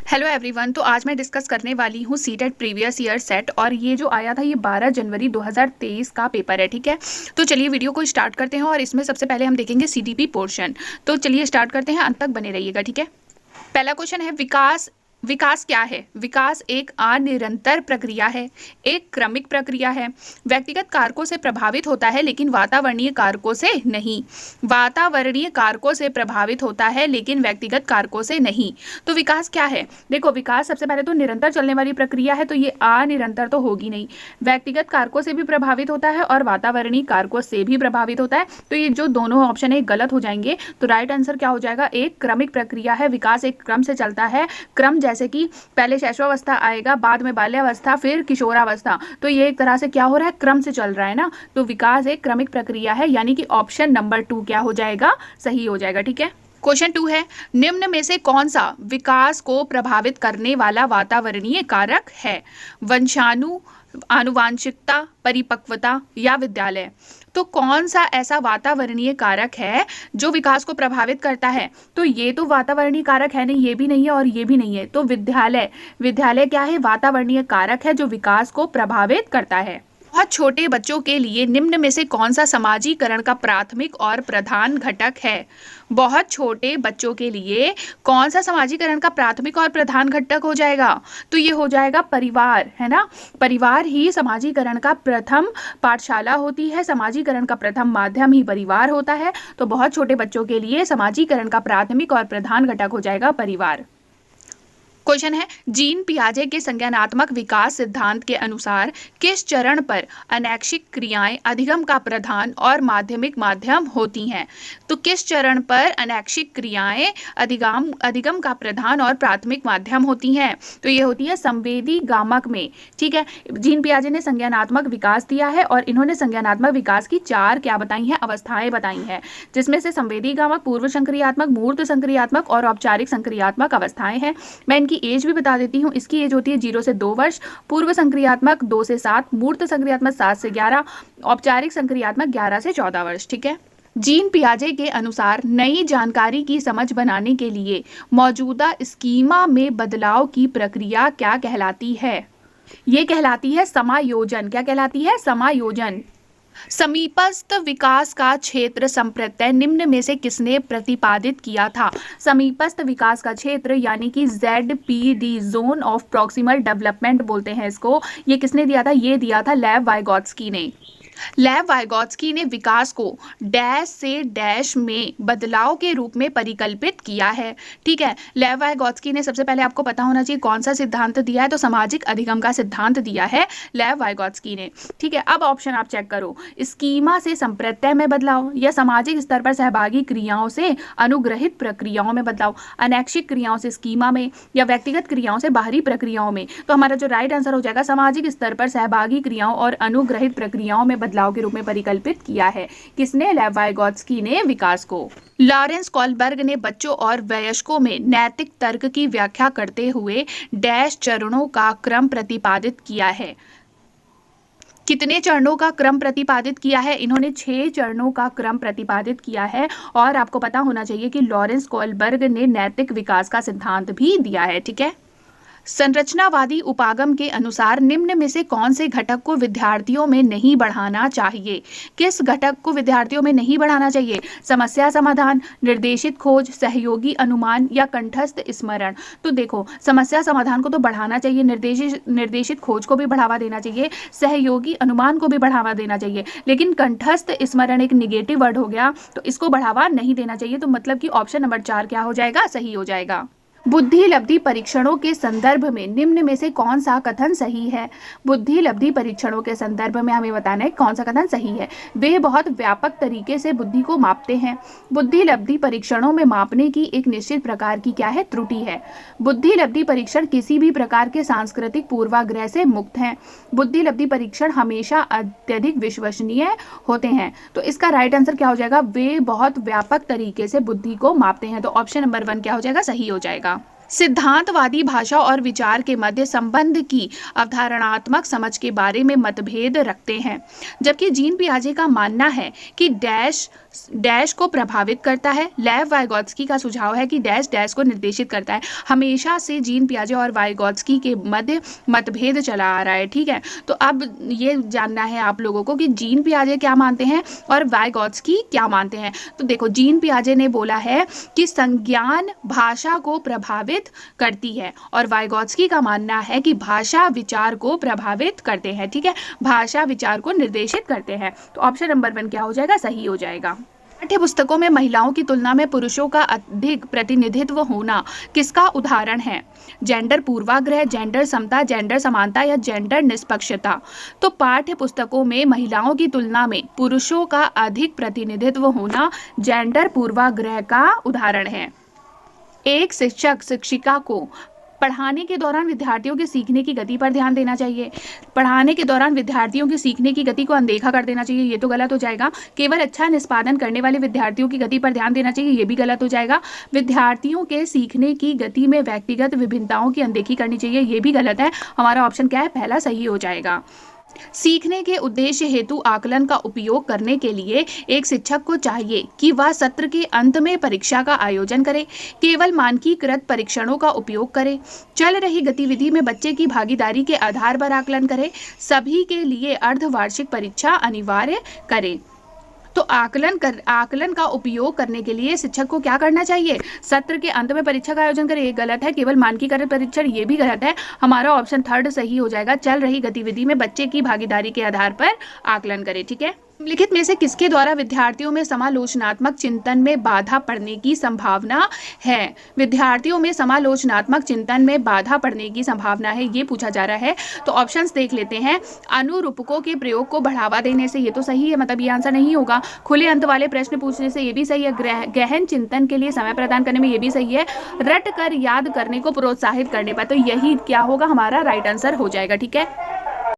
Hello everyone. तो आज मैं डिस्कस करने वाली हूँ सीटेट प्रीवियस ईयर सेट, और ये जो आया था ये 12 जनवरी 2023 का पेपर है। ठीक है, तो चलिए वीडियो को स्टार्ट करते हैं और इसमें सबसे पहले हम देखेंगे सीटीपी पोर्शन। तो चलिए स्टार्ट करते हैं, अंत तक बने रहिएगा। ठीक है, पहला क्वेश्चन है विकास। विकास क्या है? विकास एक अनिरंतर प्रक्रिया है, एक क्रमिक प्रक्रिया है। व्यक्तिगत कारकों से प्रभावित होता है लेकिन वातावरणीय कारकों से नहीं। वातावरणीय कारकों से प्रभावित होता है लेकिन व्यक्तिगत कारकों से नहीं। तो विकास क्या है? देखो, विकास सबसे पहले तो निरंतर चलने वाली प्रक्रिया है, तो ये अनिरंतर तो होगी नहीं। व्यक्तिगत कारकों से भी प्रभावित होता है और वातावरणीय कारकों से भी प्रभावित होता है, तो ये जो दोनों ऑप्शन है गलत हो जाएंगे। तो राइट आंसर क्या हो जाएगा? एक क्रमिक प्रक्रिया है। विकास एक क्रम से चलता है। क्रम जैसे कि पहले शैशवावस्था आएगा, बाद में बाल्यावस्था, फिर किशोरावस्था। तो ये एक तरह से क्या हो रहा है? क्रम से चल रहा है ना। तो विकास एक क्रमिक प्रक्रिया है, यानी कि ऑप्शन नंबर 2 क्या हो जाएगा? सही हो जाएगा। ठीक है, क्वेश्चन 2 है निम्न में से कौन सा विकास को प्रभावित करने वाला वातावरणीय कारक है? वंशाणु, आनुवांशिकता, परिपक्वता या विद्यालय? तो कौन सा ऐसा वातावरणीय कारक है जो विकास को प्रभावित करता है? तो ये तो वातावरणीय कारक है नहीं, ये भी नहीं है और ये भी नहीं है। तो विद्यालय, विद्यालय क्या है? वातावरणीय कारक है जो विकास को प्रभावित करता है। बहुत छोटे बच्चों के लिए निम्न में से कौन सा समाजीकरण का प्राथमिक और प्रधान घटक है? बहुत छोटे बच्चों के लिए कौन सा समाजीकरण का प्राथमिक और प्रधान घटक हो जाएगा? तो ये हो जाएगा परिवार, है ना। परिवार ही समाजीकरण का प्रथम पाठशाला होती है, समाजीकरण का प्रथम माध्यम ही परिवार होता है। तो बहुत छोटे बच्चों के लिए समाजीकरण का प्राथमिक और प्रधान घटक हो जाएगा परिवार। क्वेश्चन है जीन पियाजे के संज्ञानात्मक विकास सिद्धांत के अनुसार किस चरण पर अनैच्छिक क्रियाएं अधिगम का प्रधान और माध्यमिक माध्यम होती हैं? तो किस चरण पर अनैच्छिक क्रियाएं अधिगम का प्रधान और प्राथमिक माध्यम होती हैं? तो ये होती है संवेदी गामक में। ठीक है, जीन पियाजे ने संज्ञानात्मक विकास दिया है और इन्होंने संज्ञानात्मक विकास की 4 क्या बताई हैं? अवस्थाएं बताई हैं, जिसमें से संवेदी गामक, पूर्व संक्रियात्मक, मूर्त संक्रियात्मक और औपचारिक संक्रियात्मक अवस्थाएं हैं। मैं इनकी एज भी बता देती हूँ। इसकी एज होती है 0 से 2 वर्ष, पूर्व संक्रियात्मक 2 से 7, मूर्त संक्रियात्मक 7 से 11, औपचारिक संक्रियात्मक 11 से 14 वर्ष। ठीक है, जीन पियाजे के अनुसार नई जानकारी की समझ बनाने के लिए मौजूदा स्कीमा में बदलाव की प्रक्रिया क्या कहलाती है? ये कहलाती है समायोजन। क्या कहलाती है? समायोजन। समीपस्थ विकास का क्षेत्र संप्रत्यय निम्न में से किसने प्रतिपादित किया था? समीपस्थ विकास का क्षेत्र यानी कि ZPD, zone of proximal development बोलते हैं इसको। ये किसने दिया था? ये दिया था लेव वाइगोत्स्की ने। लेव वाइगोत्स्की ने विकास को डैश से डैश में बदलाव के रूप में परिकल्पित किया है। ठीक है, लेव वाइगोत्स्की ने, सबसे पहले आपको पता होना चाहिए कौन सा सिद्धांत दिया है, तो सामाजिक अधिगम का सिद्धांत दिया है लेव वाइगोत्स्की ने। ठीक है, अब ऑप्शन आप चेक करो, स्कीमा से संप्रत्यय में बदलाव या सामाजिक स्तर पर सहभागी क्रियाओं से अनुग्रहित प्रक्रियाओं में बदलाव, अनैच्छिक क्रियाओं से स्कीमा में या व्यक्तिगत क्रियाओं से बाहरी प्रक्रियाओं में। तो हमारा जो राइट आंसर हो जाएगा सामाजिक स्तर पर सहभागी क्रियाओं और अनुग्रहित प्रक्रियाओं में बदलाव के रूप में परिकल्पित किया है। किसने? लेव वाइगोत्स्की ने विकास को। लॉरेंस कोलबर्ग ने बच्चों और वयस्कों में नैतिक तर्क की व्याख्या करते हुए डैश चरणों का क्रम प्रतिपादित किया है। कितने चरणों का क्रम प्रतिपादित किया है? इन्होंने 6 चरणों का क्रम प्रतिपादित किया है। और आपको पता होना चाहिए कि लॉरेंस कोलबर्ग ने नैतिक विकास का सिद्धांत भी दिया है। ठीक है, संरचनावादी उपागम के अनुसार निम्न में से कौन से घटक को विद्यार्थियों में नहीं बढ़ाना चाहिए? किस घटक को विद्यार्थियों में नहीं बढ़ाना चाहिए? समस्या समाधान, निर्देशित खोज, सहयोगी अनुमान या कंठस्थ स्मरण? तो देखो, समस्या समाधान को तो बढ़ाना चाहिए, निर्देशित खोज को भी बढ़ावा देना चाहिए, सहयोगी अनुमान को भी बढ़ावा देना चाहिए, लेकिन कंठस्थ स्मरण एक निगेटिव वर्ड हो गया, तो इसको बढ़ावा नहीं देना चाहिए। तो मतलब कि ऑप्शन नंबर 4 क्या हो जाएगा? सही हो जाएगा। बुद्धि लब्धि परीक्षणों के संदर्भ में निम्न में से कौन सा कथन सही है? बुद्धि लब्धि परीक्षणों के संदर्भ में हमें बताना है कौन सा कथन सही है। वे बहुत व्यापक तरीके से बुद्धि को मापते हैं। बुद्धि लब्धि परीक्षणों में मापने की एक निश्चित प्रकार की क्या है? त्रुटि है। बुद्धि लब्धि परीक्षण किसी भी प्रकार के सांस्कृतिक पूर्वाग्रह से मुक्त हैं। बुद्धि लब्धि परीक्षण हमेशा अत्यधिक विश्वसनीय होते हैं। तो इसका राइट आंसर क्या हो जाएगा? वे बहुत व्यापक तरीके से बुद्धि को मापते हैं। तो ऑप्शन नंबर 1 क्या हो जाएगा? सही हो जाएगा। सिद्धांतवादी भाषा और विचार के मध्य संबंध की अवधारणात्मक समझ के बारे में मतभेद रखते हैं, जबकि जीन पियाजे का मानना है कि डैश डैश को प्रभावित करता है। लेव वाइगोत्स्की का सुझाव है कि डैश डैश को निर्देशित करता है। हमेशा से जीन पियाजे और वाइगोत्स्की के मध्य मतभेद चला आ रहा है, ठीक है। तो अब ये जानना है आप लोगों को कि जीन पियाजे क्या मानते हैं और वाइगोत्स्की क्या मानते हैं। तो देखो, जीन पियाजे ने बोला है कि संज्ञान भाषा को प्रभावित करती है और वाइगोत्स्की का मानना है कि भाषा विचार को प्रभावित करते हैं, ठीक है, भाषा विचार को निर्देशित करते हैं। तो ऑप्शन नंबर 1 क्या हो जाएगा, सही हो जाएगा। पाठ्य पुस्तकों में महिलाओं की तुलना में पुरुषों का अधिक प्रतिनिधित्व होना किसका उदाहरण है? जेंडर पूर्वाग्रह, जेंडर समता, जेंडर समानता या जेंडर निष्पक्षता। तो पाठ्य पुस्तकों में महिलाओं की तुलना में पुरुषों का अधिक प्रतिनिधित्व होना जेंडर पूर्वाग्रह का उदाहरण है। एक शिक्षक शिक्षिका को पढ़ाने के दौरान विद्यार्थियों के सीखने की गति पर ध्यान देना चाहिए। पढ़ाने के दौरान विद्यार्थियों की सीखने की गति को अनदेखा कर देना चाहिए, ये तो गलत हो जाएगा। केवल अच्छा निष्पादन करने वाले विद्यार्थियों की गति पर ध्यान देना चाहिए, ये भी गलत हो जाएगा। विद्यार्थियों के सीखने की गति में व्यक्तिगत विभिन्नताओं की अनदेखी करनी चाहिए, ये भी गलत है। हमारा ऑप्शन क्या है, पहला सही हो जाएगा। सीखने के उद्देश्य हेतु आकलन का उपयोग करने के लिए एक शिक्षक को चाहिए कि वह सत्र के अंत में परीक्षा का आयोजन करे, केवल मानकीकृत परीक्षणों का उपयोग करे, चल रही गतिविधि में बच्चे की भागीदारी के आधार पर आकलन करे, सभी के लिए अर्धवार्षिक परीक्षा अनिवार्य करे। तो आकलन का उपयोग करने के लिए शिक्षक को क्या करना चाहिए? सत्र के अंत में परीक्षा का आयोजन करें, ये गलत है। केवल मानकीकृत परीक्षण, ये भी गलत है। हमारा ऑप्शन 3 सही हो जाएगा। चल रही गतिविधि में बच्चे की भागीदारी के आधार पर आकलन करें, ठीक है। निम्नलिखित में से किसके द्वारा विद्यार्थियों में समालोचनात्मक चिंतन में बाधा पड़ने की संभावना है? विद्यार्थियों में समालोचनात्मक चिंतन में बाधा पड़ने की संभावना है, ये पूछा जा रहा है। तो ऑप्शंस देख लेते हैं। अनुरूपकों के प्रयोग को बढ़ावा देने से, ये तो सही है, मतलब ये आंसर नहीं होगा। खुले अंत वाले प्रश्न पूछने से, ये भी सही है। गहन चिंतन के लिए समय प्रदान करने में, ये भी सही है। रट कर याद करने को प्रोत्साहित करने पर, तो यही क्या होगा, हमारा राइट आंसर हो जाएगा, ठीक है।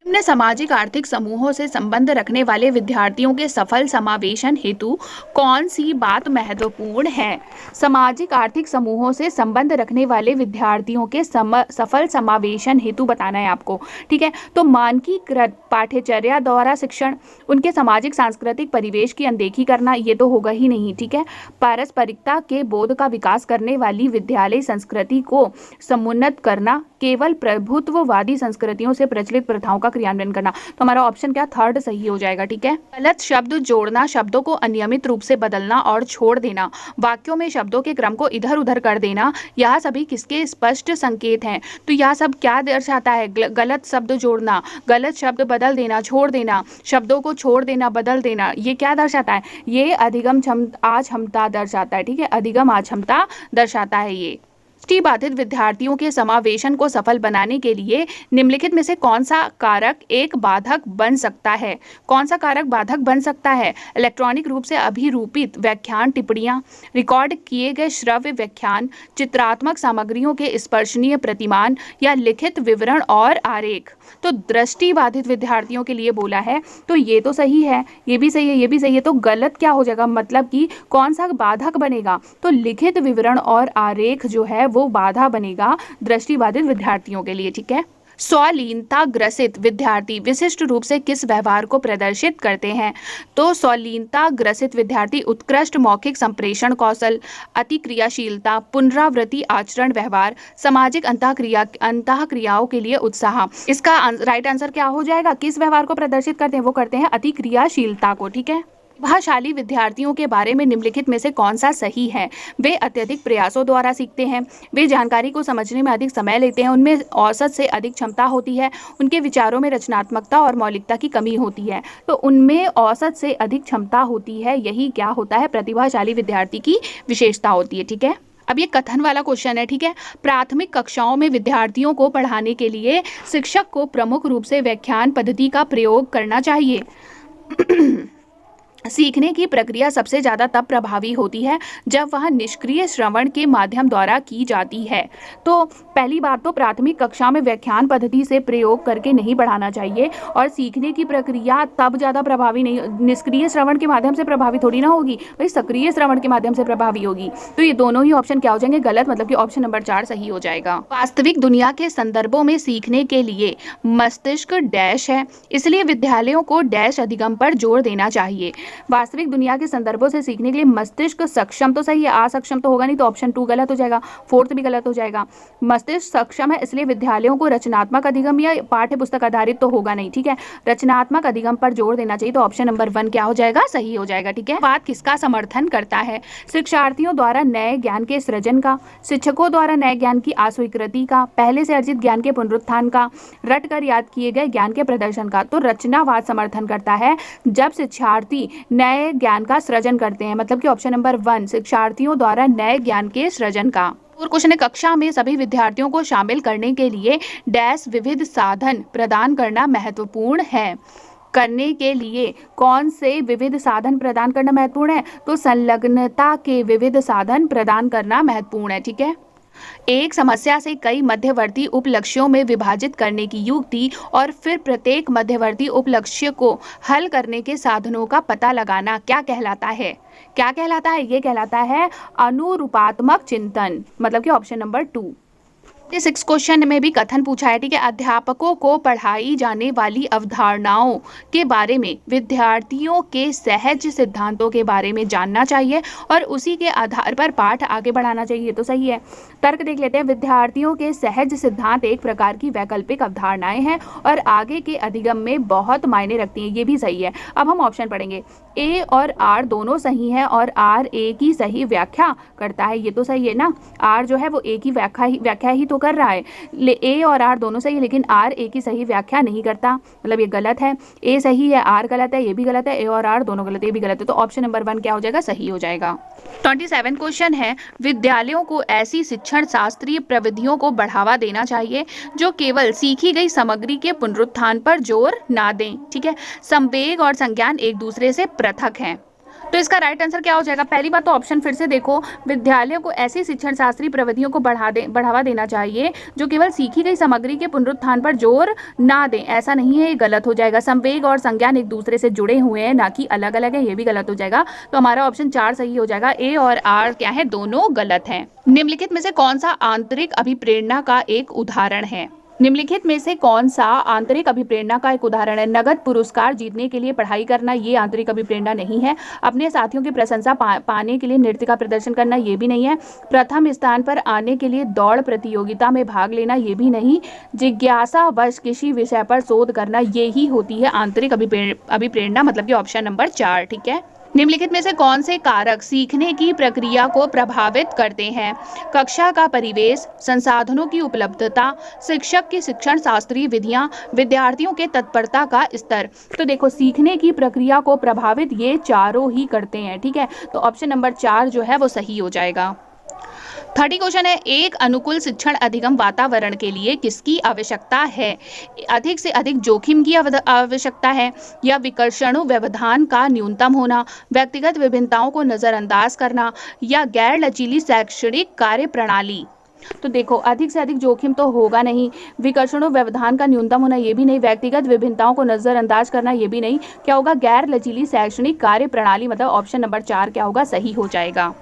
निम्न सामाजिक आर्थिक समूहों से संबंध रखने वाले विद्यार्थियों के सफल समावेशन हेतु कौन सी बात महत्वपूर्ण है? सामाजिक आर्थिक समूहों से संबंध रखने वाले विद्यार्थियों के सफल समावेशन हेतु बताना है आपको, ठीक है। तो मानकीकृत पाठ्यचर्या द्वारा शिक्षण, उनके सामाजिक सांस्कृतिक परिवेश की अनदेखी करना, ये तो होगा ही नहीं, ठीक है। पारस्परिकता के बोध का विकास करने वाली विद्यालय संस्कृति को समुन्नत करना, केवल प्रभुत्ववादी संस्कृतियों से प्रचलित प्रथाओं का क्रियान्वयन करना। तो हमारा ऑप्शन क्या, 3 सही हो जाएगा, ठीक है। गलत शब्द जोड़ना, शब्दों को अनियमित रूप से बदलना और छोड़ देना, वाक्यों में शब्दों के क्रम को इधर उधर कर देना, यह सभी किसके स्पष्ट संकेत हैं? तो यह सब क्या दर्शाता है? गलत शब्द जोड़ना, गलत शब्द बदल देना, छोड़ देना, शब्दों को छोड़ देना, बदल देना, ये क्या दर्शाता है? ये अधिगम अक्षमता दर्शाता है, ठीक है। अधिगम अक्षमता दर्शाता है ये। दृष्टिबाधित विद्यार्थियों के समावेशन को सफल बनाने के लिए निम्नलिखित में से कौन सा कारक एक बाधक बन सकता है? कौन सा कारक बाधक बन सकता है? इलेक्ट्रॉनिक रूप से अभिरूपित व्याख्यान टिप्पणियां, रिकॉर्ड किए गए श्रव्य व्याख्यान, चित्रात्मक सामग्रियों के स्पर्शनीय प्रतिमान या लिखित विवरण और आरेख। तो दृष्टिबाधित विद्यार्थियों के लिए बोला है, तो ये तो सही है, ये भी सही है, ये भी सही है। तो गलत क्या हो जाएगा, मतलब कि कौन सा बाधक बनेगा? तो लिखित विवरण और आरेख जो है वो बाधा बनेगा दृष्टिबाधित विद्यार्थियों के लिए, ठीक है। स्वलीनता ग्रसित विद्यार्थी विशिष्ट रूप से किस व्यवहार को प्रदर्शित करते हैं? तो स्वलीनता ग्रसित विद्यार्थी उत्कृष्ट मौखिक संप्रेषण कौशल, अति क्रियाशीलता, पुनरावृत्ति आचरण व्यवहार, सामाजिक अंतःक्रियाओं के लिए उत्साह। इसका राइट आंसर क्या हो जाएगा? किस व्यवहार को प्रदर्शित करते हैं? वो करते हैं अति क्रियाशीलता को, ठीक है। प्रतिभाशाली विद्यार्थियों के बारे में निम्नलिखित में से कौन सा सही है? वे अत्यधिक प्रयासों द्वारा सीखते हैं, वे जानकारी को समझने में अधिक समय लेते हैं, उनमें औसत से अधिक क्षमता होती है, उनके विचारों में रचनात्मकता और मौलिकता की कमी होती है। तो उनमें औसत से अधिक क्षमता होती है, यही क्या होता है? प्रतिभाशाली विद्यार्थी की विशेषता होती है, ठीक है। अब ये कथन वाला क्वेश्चन है, ठीक है। प्राथमिक कक्षाओं में विद्यार्थियों को पढ़ाने के लिए शिक्षक को प्रमुख रूप से व्याख्यान पद्धति का प्रयोग करना चाहिए। सीखने की प्रक्रिया सबसे ज़्यादा तब प्रभावी होती है जब वह निष्क्रिय श्रवण के माध्यम द्वारा की जाती है। तो पहली बात तो प्राथमिक कक्षा में व्याख्यान पद्धति से प्रयोग करके नहीं पढ़ाना चाहिए, और सीखने की प्रक्रिया तब ज़्यादा प्रभावी नहीं, निष्क्रिय श्रवण के माध्यम से प्रभावी थोड़ी ना होगी भाई, सक्रिय श्रवण के माध्यम से प्रभावी होगी। तो ये दोनों ही ऑप्शन क्या हो जाएंगे? गलत, मतलब कि ऑप्शन नंबर 4 सही हो जाएगा। वास्तविक दुनिया के संदर्भों में सीखने के लिए मस्तिष्क डैश है, इसलिए विद्यालयों को डैश अधिगम पर जोर देना चाहिए। वास्तविक दुनिया के संदर्भों से सीखने के लिए मस्तिष्क सक्षम तो सही है, असक्षम तो होगा नहीं, तो ऑप्शन 2 गलत हो जाएगा, 4th भी गलत हो जाएगा। मस्तिष्क सक्षम है इसलिए विद्यालयों को रचनात्मक अधिगम या पाठ्य पुस्तक आधारित तो होगा नहीं, ठीक है, रचनात्मक अधिगम पर जोर देना चाहिए, तो ऑप्शन नंबर 1 क्या हो जाएगा, सही हो जाएगा। ठीक है, बात किसका समर्थन करता है, शिक्षार्थियों द्वारा नए ज्ञान के सृजन का, शिक्षकों द्वारा नए ज्ञान की आस्वीकृति का, पहले से अर्जित ज्ञान के पुनरुत्थान का, रट कर याद किए गए ज्ञान के प्रदर्शन का। तो रचनावाद समर्थन करता है जब शिक्षार्थी नए ज्ञान का सृजन करते हैं, मतलब कि ऑप्शन नंबर 1 शिक्षार्थियों द्वारा नए ज्ञान के सृजन का। और क्वेश्चन है, कक्षा में सभी विद्यार्थियों को शामिल करने के लिए डैश विविध साधन प्रदान करना महत्वपूर्ण है। करने के लिए कौन से विविध साधन प्रदान करना महत्वपूर्ण है, तो संलग्नता के विविध साधन प्रदान करना महत्वपूर्ण है। ठीक है, एक समस्या से कई मध्यवर्ती उपलक्ष्यों में विभाजित करने की युक्ति और फिर प्रत्येक मध्यवर्ती उपलक्ष्य को हल करने के साधनों का पता लगाना क्या कहलाता है, क्या कहलाता है, ये कहलाता है अनुरूपात्मक चिंतन, मतलब कि ऑप्शन नंबर 2। 6 क्वेश्चन में भी कथन पूछा है। ठीक है, अध्यापकों को पढ़ाई जाने वाली अवधारणाओं के बारे में विद्यार्थियों के सहज सिद्धांतों के बारे में जानना चाहिए और उसी के आधार पर पाठ आगे बढ़ाना चाहिए, तो सही है। तर्क देख लेते हैं, विद्यार्थियों के सहज सिद्धांत एक प्रकार की वैकल्पिक अवधारणाएं हैं और आगे के अधिगम में बहुत मायने रखती हैं, ये भी सही है। अब हम ऑप्शन पढ़ेंगे, ए और आर दोनों सही है और आर ए की सही व्याख्या करता है, ये तो सही है ना, आर जो है वो ए की व्याख्या ही तो कर रहा है, ए और आर दोनों सही है लेकिन आर ए की सही व्याख्या नहीं करता, मतलब ये गलत है, ए सही है आर गलत है, ये भी गलत है, ए और आर दोनों गलत है, ये भी गलत है, तो ऑप्शन नंबर 1 क्या हो जाएगा, सही हो जाएगा। 27 क्वेश्चन है, विद्यालयों को ऐसी शिक्षण शास्त्रीय प्रविधियों को बढ़ावा देना चाहिए जो केवल सीखी गई सामग्री के पुनरुत्थान पर जोर ना दें। ठीक है, संवेग और संज्ञान एक दूसरे से पृथक हैं, तो इसका राइट आंसर क्या हो जाएगा। पहली बात तो ऑप्शन फिर से देखो, विद्यालयों को ऐसी शिक्षण शास्त्रीय प्रविधियों को बढ़ावा देना चाहिए जो केवल सीखी गई सामग्री के पुनरुत्थान पर जोर ना दें, ऐसा नहीं है, ये गलत हो जाएगा। संवेग और संज्ञान एक दूसरे से जुड़े हुए हैं, ना कि अलग अलग है, ये भी गलत हो जाएगा, तो हमारा ऑप्शन 4 सही हो जाएगा। ए और आर क्या है, दोनों गलत हैं। निम्नलिखित में से कौन सा आंतरिक अभिप्रेरणा का एक उदाहरण है, निम्नलिखित में से कौन सा आंतरिक अभिप्रेरणा का एक उदाहरण है। नगद पुरस्कार जीतने के लिए पढ़ाई करना, ये आंतरिक अभिप्रेरणा नहीं है। अपने साथियों की प्रशंसा पाने के लिए नृत्य का प्रदर्शन करना, ये भी नहीं है। प्रथम स्थान पर आने के लिए दौड़ प्रतियोगिता में भाग लेना, ये भी नहीं। जिज्ञासावश किसी विषय पर शोध करना, ये ही होती है आंतरिक अभिप्रेरणा, मतलब कि ऑप्शन नंबर 4। ठीक है, निम्नलिखित में से कौन से कारक सीखने की प्रक्रिया को प्रभावित करते हैं। कक्षा का परिवेश, संसाधनों की उपलब्धता, शिक्षक की शिक्षण शास्त्रीय विधियां, विद्यार्थियों के तत्परता का स्तर। तो देखो, सीखने की प्रक्रिया को प्रभावित ये चारों ही करते हैं। ठीक है, तो ऑप्शन नंबर 4 जो है वो सही हो जाएगा। 30 क्वेश्चन है, एक अनुकूल शिक्षण अधिगम वातावरण के लिए किसकी आवश्यकता है। अधिक से अधिक जोखिम की आवश्यकता है, या विकर्षणों व्यवधान का न्यूनतम होना, व्यक्तिगत विभिन्नताओं को नजरअंदाज करना, या गैर लचीली शैक्षणिक कार्य प्रणाली। तो देखो, अधिक से अधिक जोखिम तो होगा नहीं, विकर्षणों व्यवधान का न्यूनतम होना ये भी नहीं, व्यक्तिगत विभिन्नताओं को नजरअंदाज करना ये भी नहीं, क्या होगा, गैर लचीली शैक्षणिक कार्य प्रणाली, मतलब ऑप्शन नंबर 4 क्या होगा, सही हो जाएगा।